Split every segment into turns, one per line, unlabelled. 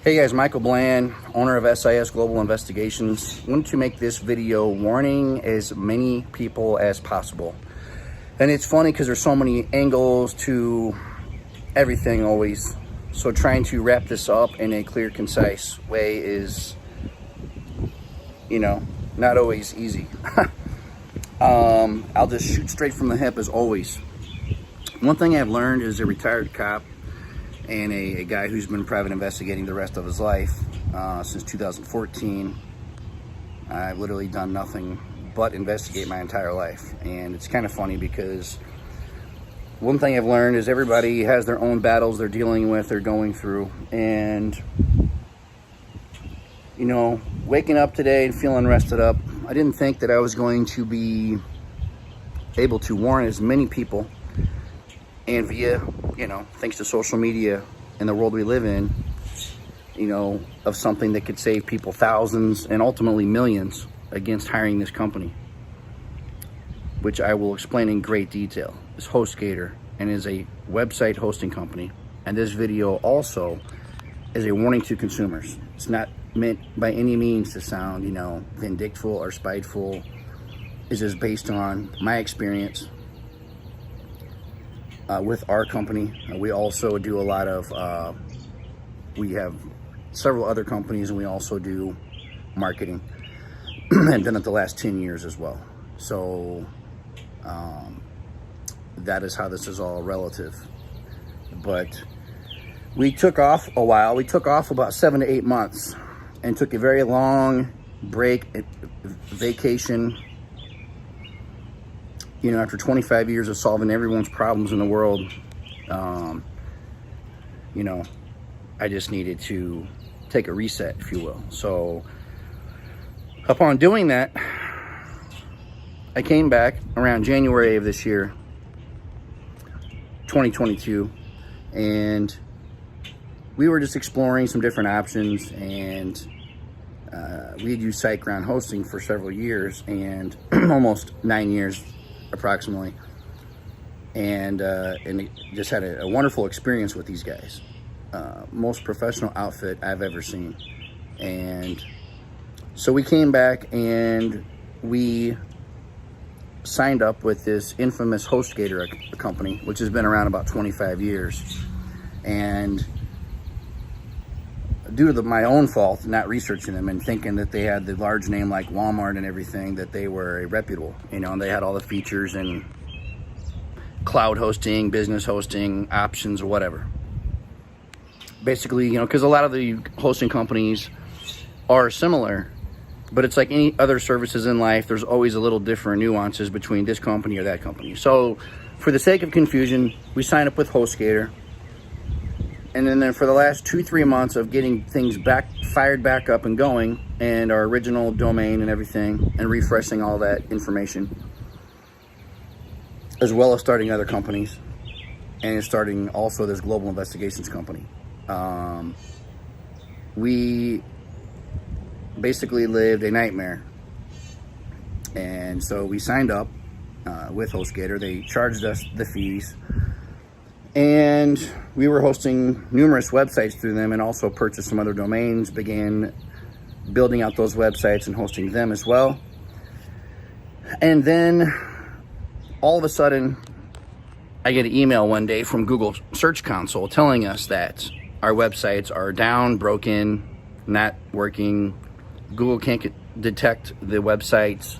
Hey guys, Michael Bland, owner of SIS Global Investigations. Wanted to make this video warning as many people as possible. And it's funny because there's so many angles to everything always. So trying to wrap this up in a clear, concise way is, not always easy. I'll just shoot straight from the hip as always. One thing I've learned as a retired cop and a guy who's been private investigating the rest of his life since 2014. I've literally done nothing but investigate my entire life. And it's kind of funny because one thing I've learned is everybody has their own battles they're dealing with, they're going through. And, waking up today and feeling rested up, I didn't think that I was going to be able to warn as many people, and via, thanks to social media and the world we live in, of something that could save people thousands and ultimately millions against hiring this company, which I will explain in great detail. It's HostGator and is a website hosting company. And this video also is a warning to consumers. It's not meant by any means to sound, vindictful or spiteful. It's just based on my experience with our company. We also do a lot of, we have several other companies, and we also do marketing and done it the last 10 years as well. So that is how this is all relative. But we took off a while. We took off about 7 to 8 months and took a very long break, vacation. After 25 years of solving everyone's problems in the world, I just needed to take a reset, if you will. So upon doing that, I came back around January of this year, 2022, and we were just exploring some different options, and we had used SiteGround hosting for several years, and almost 9 years approximately, and just had a wonderful experience with these guys. Most professional outfit I've ever seen. And so we came back and we signed up with this infamous HostGator company, which has been around about 25 years. And due to my own fault, not researching them and thinking that they had the large name like Walmart and everything, that they were a reputable, and they had all the features and cloud hosting, business hosting, options, or whatever. Basically, because a lot of the hosting companies are similar, but it's like any other services in life, there's always a little different nuances between this company or that company. So for the sake of confusion, we signed up with HostGator. And then for the last 2-3 months of getting things fired back up and going, and our original domain and everything, and refreshing all that information, as well as starting other companies, and starting also this global investigations company. We basically lived a nightmare. And so we signed up with HostGator. They charged us the fees. And we were hosting numerous websites through them, and also purchased some other domains, began building out those websites and hosting them as well. And then all of a sudden, I get an email one day from Google Search Console telling us that our websites are down, broken, not working. Google can't detect the websites,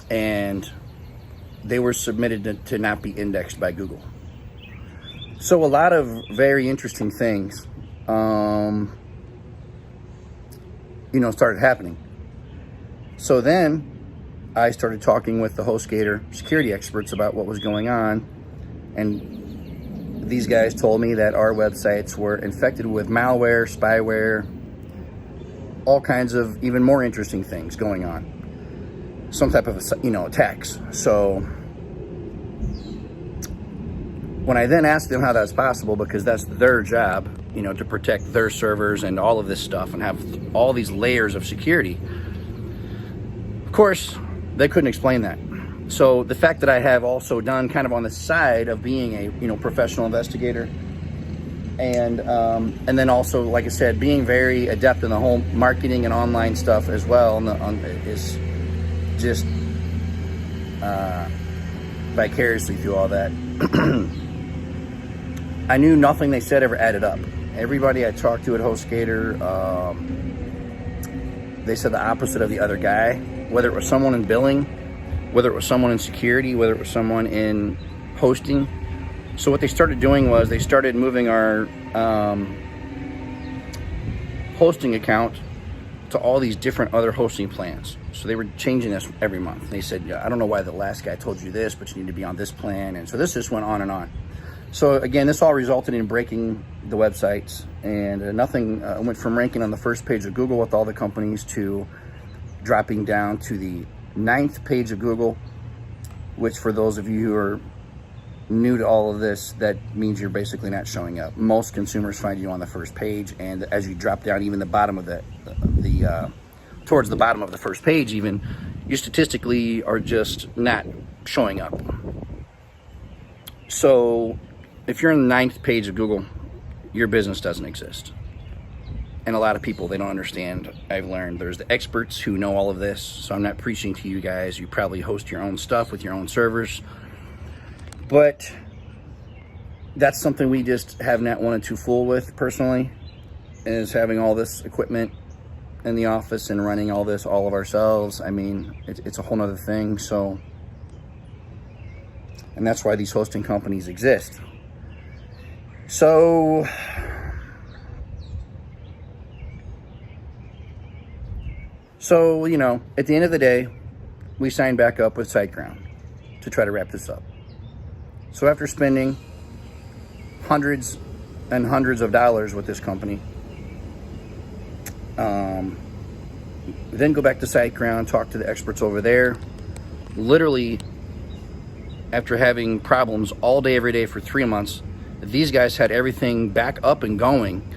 and they were submitted to not be indexed by Google. So a lot of very interesting things, started happening. So then I started talking with the HostGator security experts about what was going on. And these guys told me that our websites were infected with malware, spyware, all kinds of even more interesting things going on. Some type of, attacks. So when I then asked them how that's possible, because that's their job, to protect their servers and all of this stuff and have all these layers of security, of course, they couldn't explain that. So the fact that I have also done kind of on the side of being a, professional investigator, And then also, like I said, being very adept in the whole marketing and online stuff as well, is just vicariously through all that. I knew nothing they said ever added up. Everybody I talked to at HostGator, they said the opposite of the other guy, whether it was someone in billing, whether it was someone in security, whether it was someone in hosting. So what they started doing was they started moving our hosting account to all these different other hosting plans. So they were changing this every month. They said, I don't know why the last guy told you this, but you need to be on this plan. And so this just went on and on. So again, this all resulted in breaking the websites, and nothing went from ranking on the first page of Google with all the companies to dropping down to the 9th page of Google, which for those of you who are new to all of this, that means you're basically not showing up. Most consumers find you on the first page, and as you drop down even the bottom of towards the bottom of the first page even, you statistically are just not showing up. So if you're in the 9th page of Google, your business doesn't exist. And a lot of people, they don't understand. I've learned there's the experts who know all of this, so I'm not preaching to you guys. You probably host your own stuff with your own servers, but that's something we just have not wanted to fool with personally, is having all this equipment in the office and running all this all of ourselves. I mean, it's a whole nother thing. So, and that's why these hosting companies exist. So you know, at the end of the day, we signed back up with SiteGround to try to wrap this up. So after spending hundreds and hundreds of dollars with this company, then go back to SiteGround, talk to the experts over there. Literally, after having problems all day, every day for 3 months, these guys had everything back up and going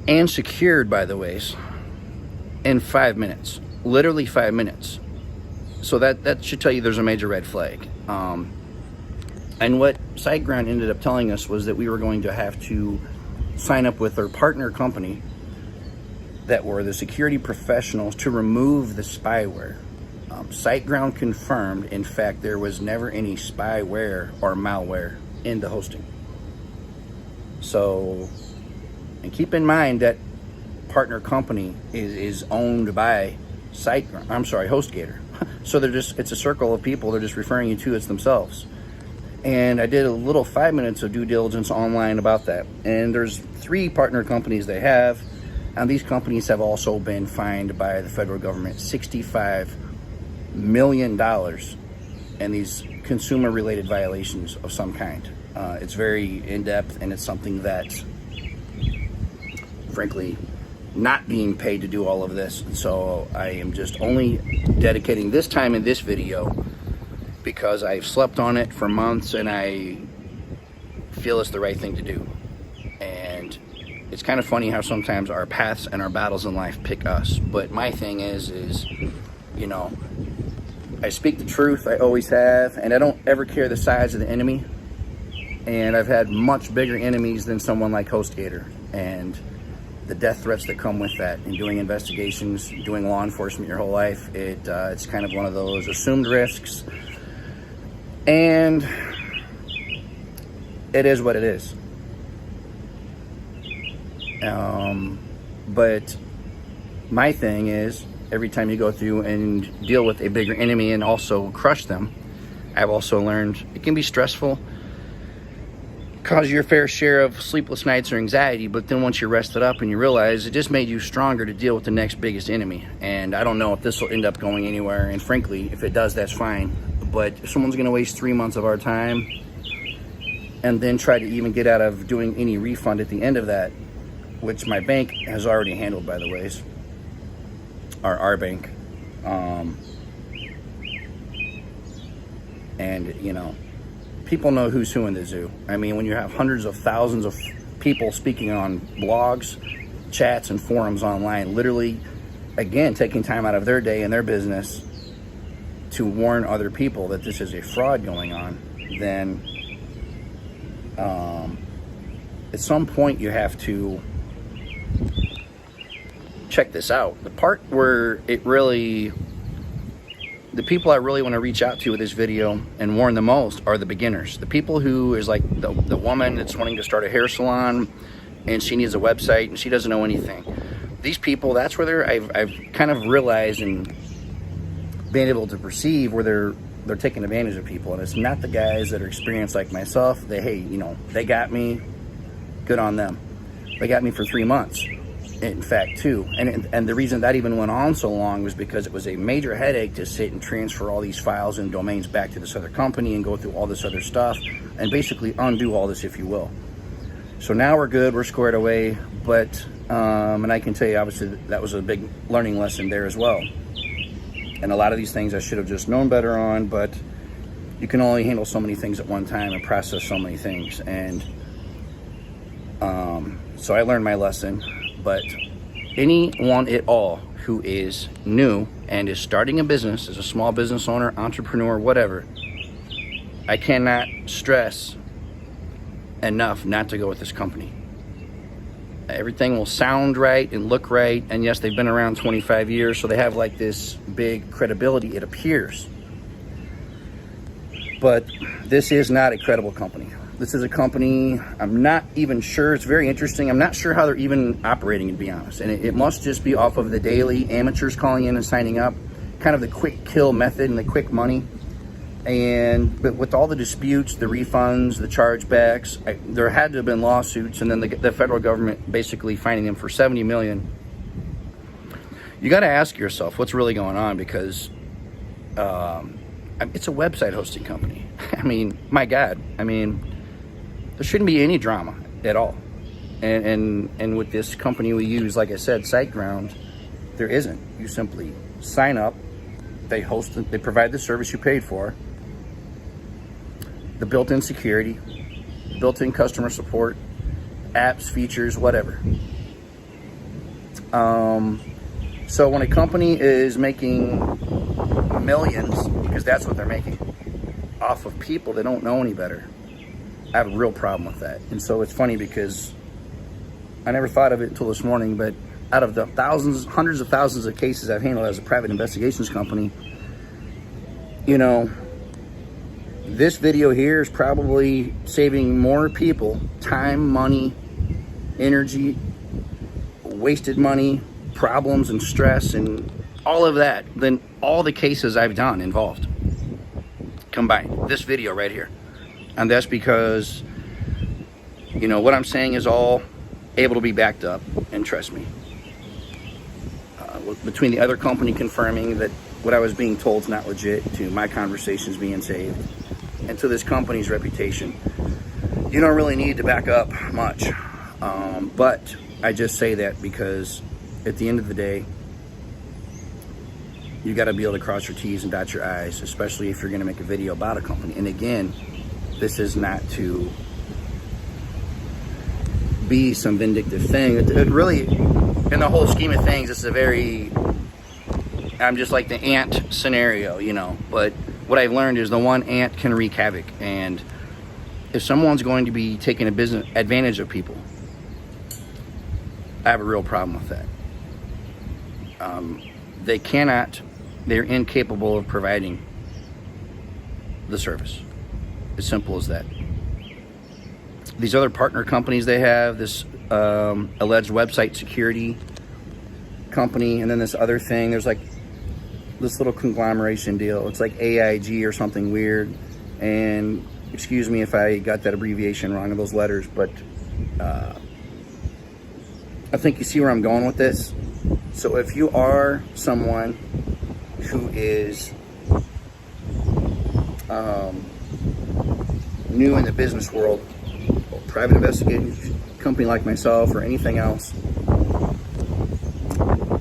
and secured, by the ways, in 5 minutes. Literally 5 minutes. So that should tell you there's a major red flag. And what SiteGround ended up telling us was that we were going to have to sign up with their partner company that were the security professionals to remove the spyware. SiteGround confirmed, in fact, there was never any spyware or malware in the hosting. So, and keep in mind that partner company is owned by HostGator. So it's a circle of people they're just referring you to as themselves. And I did a little 5 minutes of due diligence online about that. And there's 3 partner companies they have. And these companies have also been fined by the federal government $65 million in these consumer-related violations of some kind. It's very in-depth, and it's something that, frankly, not being paid to do all of this. So I am just only dedicating this time in this video because I've slept on it for months and I feel it's the right thing to do. And it's kind of funny how sometimes our paths and our battles in life pick us. But my thing is, you know, I speak the truth, I always have, and I don't ever care the size of the enemy. And I've had much bigger enemies than someone like HostGator, and the death threats that come with that. And doing investigations, doing law enforcement your whole life, it's kind of one of those assumed risks. And it is what it is. But my thing is, every time you go through and deal with a bigger enemy and also crush them, I've also learned it can be stressful, cause your fair share of sleepless nights or anxiety, but then once you're rested up and you realize it just made you stronger to deal with the next biggest enemy. And I don't know if this will end up going anywhere, and frankly, if it does, that's fine. But if someone's going to waste 3 months of our time and then try to even get out of doing any refund at the end of that, which my bank has already handled, by the ways, our bank, and you know, people know who's who in the zoo. I mean, when you have hundreds of thousands of people speaking on blogs, chats, and forums online, literally, again, taking time out of their day and their business to warn other people that this is a fraud going on, then at some point you have to check this out. The part where it really, the people I really want to reach out to with this video and warn the most are the beginners. The people who is like the woman that's wanting to start a hair salon and she needs a website and she doesn't know anything. These people, that's where I've kind of realized and been able to perceive where they're taking advantage of people. And it's not the guys that are experienced like myself. Hey, they got me, good on them. They got me for 3 months. In fact, 2. And the reason that even went on so long was because it was a major headache to sit and transfer all these files and domains back to this other company and go through all this other stuff and basically undo all this, if you will. So now we're good, we're squared away, but and I can tell you, obviously, that was a big learning lesson there as well. And a lot of these things I should have just known better on, but you can only handle so many things at one time and process so many things. And so I learned my lesson. But anyone at all who is new and is starting a business, as a small business owner, entrepreneur, whatever, I cannot stress enough not to go with this company. Everything will sound right and look right, and yes, they've been around 25 years, so they have like this big credibility, it appears. But this is not a credible company. This is a company, I'm not even sure, it's very interesting. I'm not sure how they're even operating, to be honest. And it must just be off of the daily amateurs calling in and signing up, kind of the quick kill method and the quick money. But with all the disputes, the refunds, the chargebacks, there had to have been lawsuits, and then the federal government basically fining them for $70 million. You got to ask yourself what's really going on, because it's a website hosting company. I mean, my God, there shouldn't be any drama at all. And with this company we use, like I said, SiteGround, there isn't. You simply sign up, they host, they provide the service you paid for, the built-in security, built-in customer support, apps, features, whatever. So when a company is making millions, because that's what they're making, off of people that don't know any better, I have a real problem with that. And so it's funny because I never thought of it until this morning, but out of the thousands, hundreds of thousands of cases I've handled as a private investigations company, this video here is probably saving more people time, money, energy, wasted money, problems and stress and all of that than all the cases I've done involved combined. This video right here. And that's because, what I'm saying is all able to be backed up, and trust me. Between the other company confirming that what I was being told is not legit, to my conversations being saved, and to this company's reputation, you don't really need to back up much. But I just say that because at the end of the day, you got to be able to cross your T's and dot your I's, especially if you're going to make a video about a company. And again, this is not to be some vindictive thing. It really, in the whole scheme of things, it's a very, I'm just like the ant scenario, But what I've learned is the one ant can wreak havoc. And if someone's going to be taking advantage of people, I have a real problem with that. They're incapable of providing the service. As simple as that. These other partner companies they have, this alleged website security company, and then this other thing, there's like this little conglomeration deal. It's like AIG or something weird. And excuse me if I got that abbreviation wrong in those letters, but I think you see where I'm going with this. So if you are someone who is new in the business world, or private investigating company like myself or anything else,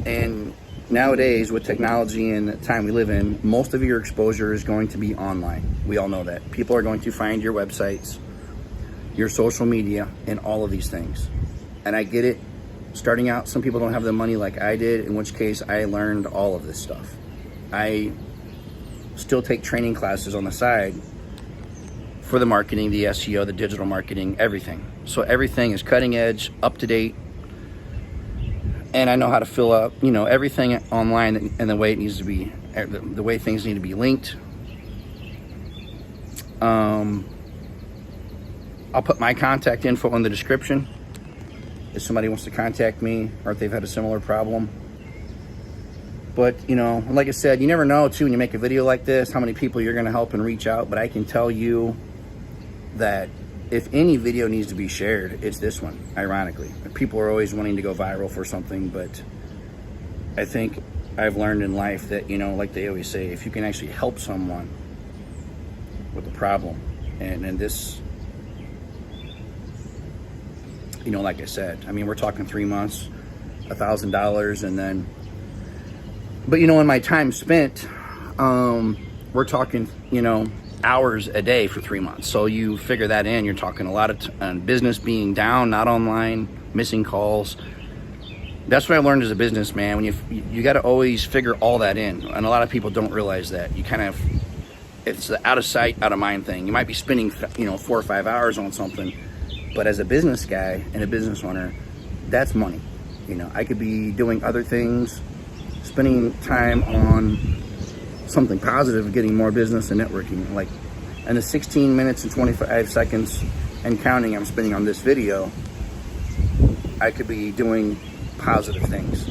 and nowadays with technology and the time we live in, most of your exposure is going to be online. We all know that. People are going to find your websites, your social media, and all of these things. And I get it. Starting out, some people don't have the money like I did, in which case I learned all of this stuff. I still take training classes on the side for the marketing, the SEO, the digital marketing, everything. So everything is cutting edge, up to date, and I know how to fill up, you know, everything online and the way it needs to be, the way things need to be linked. I'll put my contact info in the description if somebody wants to contact me or if they've had a similar problem. But, you know, like I said, you never know, too, when you make a video like this, how many people you're going to help and reach out. But I can tell you that if any video needs to be shared, it's this one, ironically. People are always wanting to go viral for something, but I think I've learned in life that, you know, like they always say, if you can actually help someone with a problem, and this, you know, like I said, I mean, we're talking 3 months, $1,000, and then, but, you know, in my time spent, we're talking, you know, hours a day for 3 months. So you figure that in, you're talking a lot of business being down, not online, missing calls. That's what I learned as a businessman. When you got to always figure all that in, and a lot of people don't realize that. You kind of, it's the out of sight, out of mind thing. You might be spending, you know, 4 or 5 hours on something, but as a business guy and a business owner, that's money. You know, I could be doing other things, spending time on something positive, getting more business and networking. Like, in the 16 minutes and 25 seconds and counting I'm spending on this video, I could be doing positive things.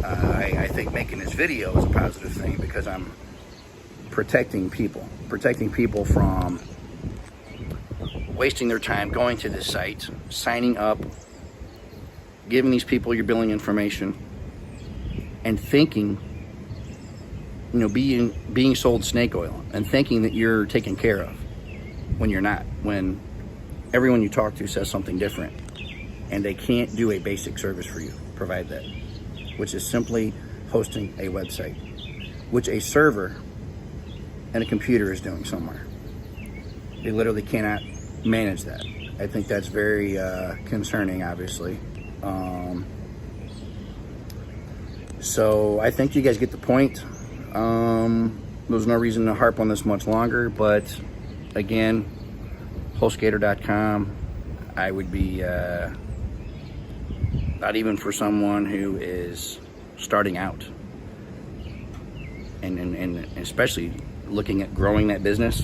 I think making this video is a positive thing because I'm protecting people from wasting their time going to this site, signing up, giving these people your billing information, and thinking, you know, being sold snake oil and thinking that you're taken care of when you're not, when everyone you talk to says something different, and they can't do a basic service for you, provide that, which is simply hosting a website, which a server and a computer is doing somewhere. They literally cannot manage that. I think that's very concerning, obviously. So I think you guys get the point. There's no reason to harp on this much longer, but again, HostGator.com, I would be, not even for someone who is starting out, and especially looking at growing that business,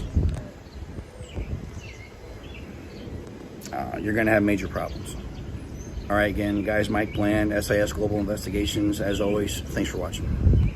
you're going to have major problems. All right, again, guys, Mike Bland, SIS Global Investigations. As always, thanks for watching.